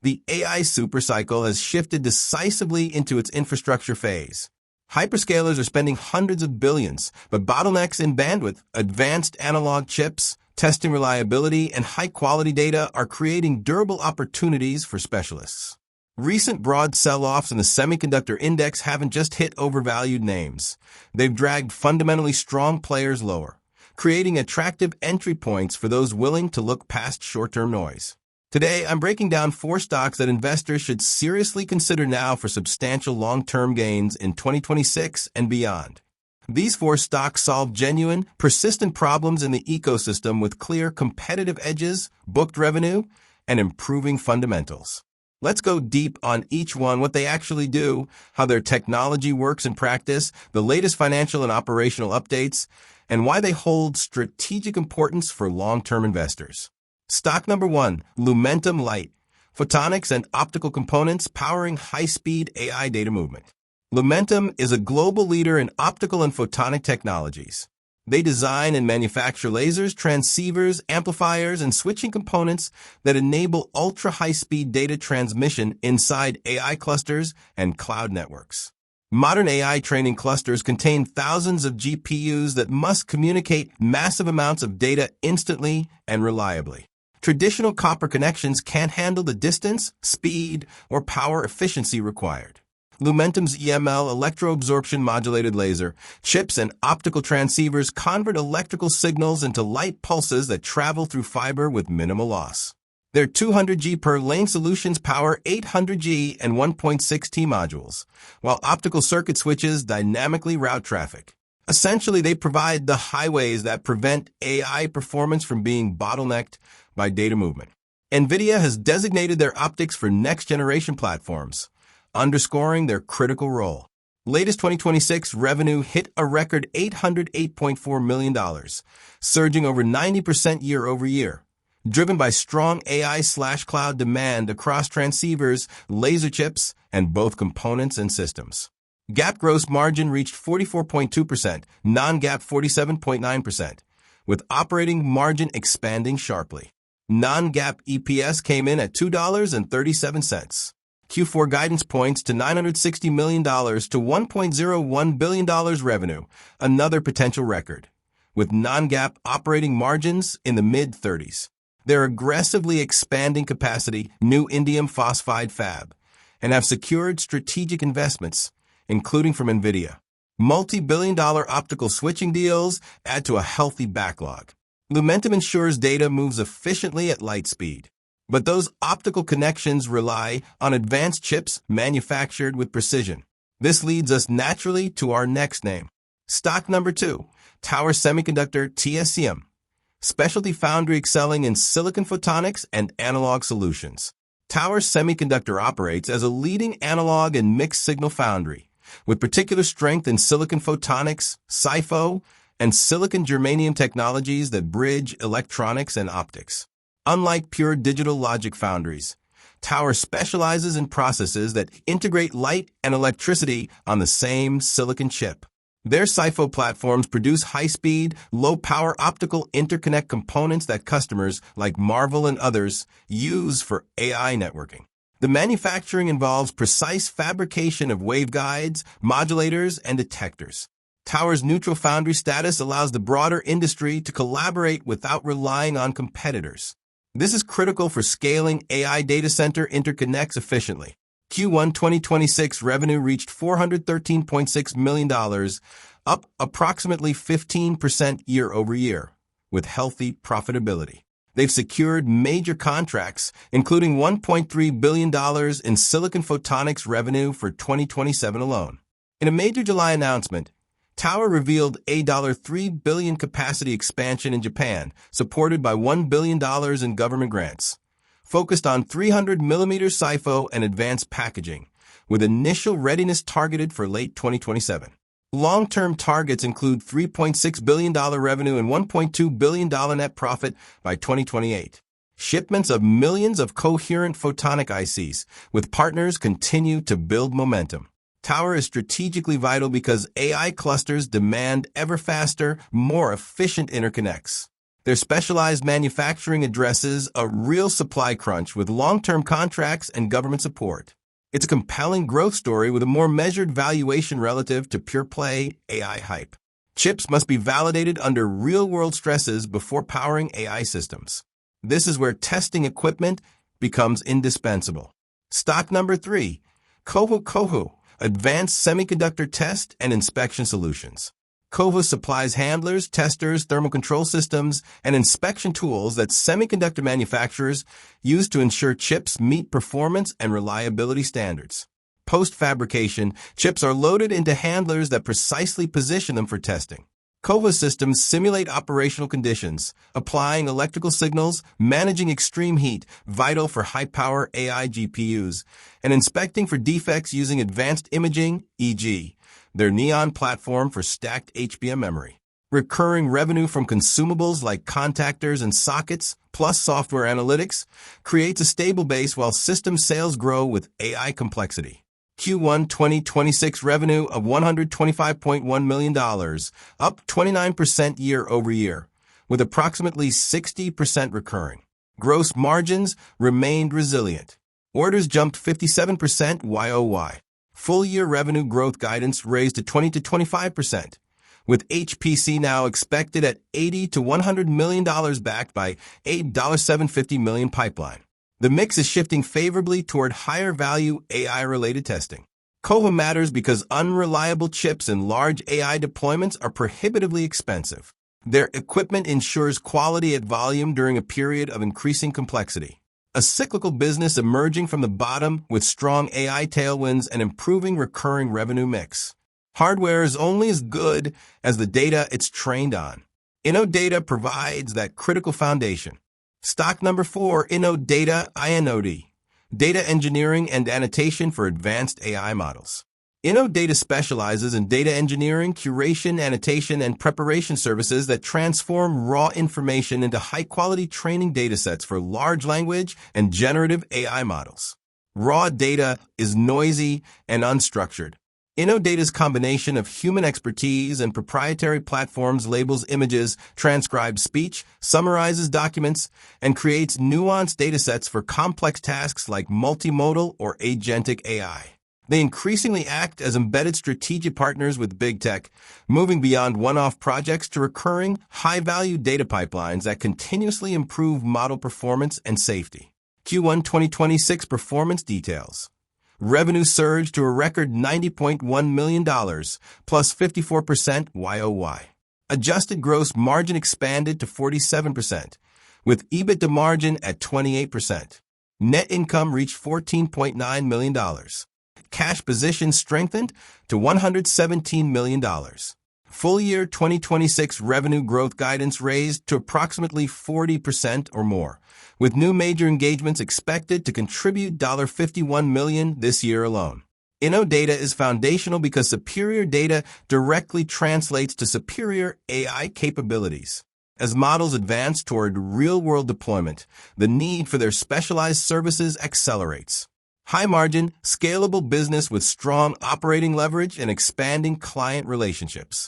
The AI supercycle has shifted decisively into its infrastructure phase. Hyperscalers are spending hundreds of billions, but bottlenecks in bandwidth, advanced analog chips, testing reliability, and high-quality data are creating durable opportunities for specialists. Recent broad sell-offs in the semiconductor index haven't just hit overvalued names. They've dragged fundamentally strong players lower, creating attractive entry points for those willing to look past short-term noise. Today, I'm breaking down 4 stocks that investors should seriously consider now for substantial long-term gains in 2026 and beyond. These 4 stocks solve genuine, persistent problems in the ecosystem with clear competitive edges, booked revenue, and improving fundamentals. Let's go deep on each one, what they actually do, how their technology works in practice, the latest financial and operational updates, and why they hold strategic importance for long-term investors. Stock number 1, Lumentum LITE, Photonics and Optical Components powering high-speed AI data movement. Lumentum is a global leader in optical and photonic technologies. They design and manufacture lasers, transceivers, amplifiers, and switching components that enable ultra-high-speed data transmission inside AI clusters and cloud networks. Modern AI training clusters contain thousands of GPUs that must communicate massive amounts of data instantly and reliably. Traditional copper connections can't handle the distance, speed, or power efficiency required. Lumentum's EML electro-absorption modulated laser chips and optical transceivers convert electrical signals into light pulses that travel through fiber with minimal loss. Their 200G per lane solutions power 800G and 1.6T modules, while optical circuit switches dynamically route traffic. Essentially, they provide the highways that prevent AI performance from being bottlenecked by data movement. NVIDIA has designated their optics for next-generation platforms, underscoring their critical role. Latest 2026 revenue hit a record $808.4 million, surging over 90% year over year, driven by strong AI/cloud demand across transceivers, laser chips, and both components and systems. GAAP gross margin reached 44.2%, non-GAAP 47.9%, with operating margin expanding sharply. Non-GAAP EPS came in at $2.37. Q4 guidance points to $960 million to $1.01 billion revenue, another potential record, with non-GAAP operating margins in the mid-30s. They're aggressively expanding capacity, new indium phosphide fab, and have secured strategic investments, including from NVIDIA. Multi-billion-dollar optical switching deals add to a healthy backlog. Lumentum ensures data moves efficiently at light speed, but those optical connections rely on advanced chips manufactured with precision. This leads us naturally to our next name. Stock number 2, Tower Semiconductor TSEM, specialty foundry excelling in silicon photonics and analog solutions. Tower Semiconductor operates as a leading analog and mixed-signal foundry, with particular strength in silicon photonics, SiPho, and silicon germanium technologies that bridge electronics and optics. Unlike pure digital logic foundries, Tower specializes in processes that integrate light and electricity on the same silicon chip. Their SiPho platforms produce high-speed, low-power optical interconnect components that customers like Marvell and others use for AI networking. The manufacturing involves precise fabrication of waveguides, modulators, and detectors. Tower's neutral foundry status allows the broader industry to collaborate without relying on competitors. This is critical for scaling AI data center interconnects efficiently. Q1 2026 revenue reached $413.6 million, up approximately 15% year over year, with healthy profitability. They've secured major contracts, including $1.3 billion in silicon photonics revenue for 2027 alone. In a major July announcement, Tower revealed a $3 billion capacity expansion in Japan, supported by $1 billion in government grants, focused on 300mm SiPho and advanced packaging, with initial readiness targeted for late 2027. Long-term targets include $3.6 billion revenue and $1.2 billion net profit by 2028. Shipments of millions of coherent photonic ICs with partners continue to build momentum. Tower is strategically vital because AI clusters demand ever faster, more efficient interconnects. Their specialized manufacturing addresses a real supply crunch with long-term contracts and government support. It's a compelling growth story with a more measured valuation relative to pure-play AI hype. Chips must be validated under real-world stresses before powering AI systems. This is where testing equipment becomes indispensable. Stock number 3, Cohu, Advanced Semiconductor Test and Inspection Solutions. Cohu supplies handlers, testers, thermal control systems, and inspection tools that semiconductor manufacturers use to ensure chips meet performance and reliability standards. Post-fabrication, chips are loaded into handlers that precisely position them for testing. Cohu systems simulate operational conditions, applying electrical signals, managing extreme heat, vital for high-power AI GPUs, and inspecting for defects using advanced imaging, e.g., their Neon platform for stacked HBM memory. Recurring revenue from consumables like contactors and sockets, plus software analytics, creates a stable base while system sales grow with AI complexity. Q1 2026 revenue of $125.1 million, up 29% year-over-year, with approximately 60% recurring. Gross margins remained resilient. Orders jumped 57% YOY. Full-year revenue growth guidance raised to 20 to 25%, with HPC now expected at $80 to $100 million backed by $750 million pipeline. The mix is shifting favorably toward higher-value AI-related testing. Cohu matters because unreliable chips in large AI deployments are prohibitively expensive. Their equipment ensures quality at volume during a period of increasing complexity. A cyclical business emerging from the bottom with strong AI tailwinds and improving recurring revenue mix. Hardware is only as good as the data it's trained on. Innodata provides that critical foundation. Stock number 4, Innodata, INOD, Data Engineering and Annotation for Advanced AI Models. Innodata specializes in data engineering, curation, annotation, and preparation services that transform raw information into high-quality training datasets for large language and generative AI models. Raw data is noisy and unstructured. Innodata's combination of human expertise and proprietary platforms labels images, transcribes speech, summarizes documents, and creates nuanced datasets for complex tasks like multimodal or agentic AI. They increasingly act as embedded strategic partners with big tech, moving beyond one-off projects to recurring, high-value data pipelines that continuously improve model performance and safety. Q1 2026 performance details. Revenue surged to a record $90.1 million, plus 54% YOY. Adjusted gross margin expanded to 47%, with EBITDA margin at 28%. Net income reached $14.9 million. Cash position strengthened to $117 million. Full year 2026 revenue growth guidance raised to approximately 40% or more, with new major engagements expected to contribute $51 million this year alone. Innodata is foundational because superior data directly translates to superior AI capabilities. As models advance toward real-world deployment, the need for their specialized services accelerates. High-margin, scalable business with strong operating leverage and expanding client relationships.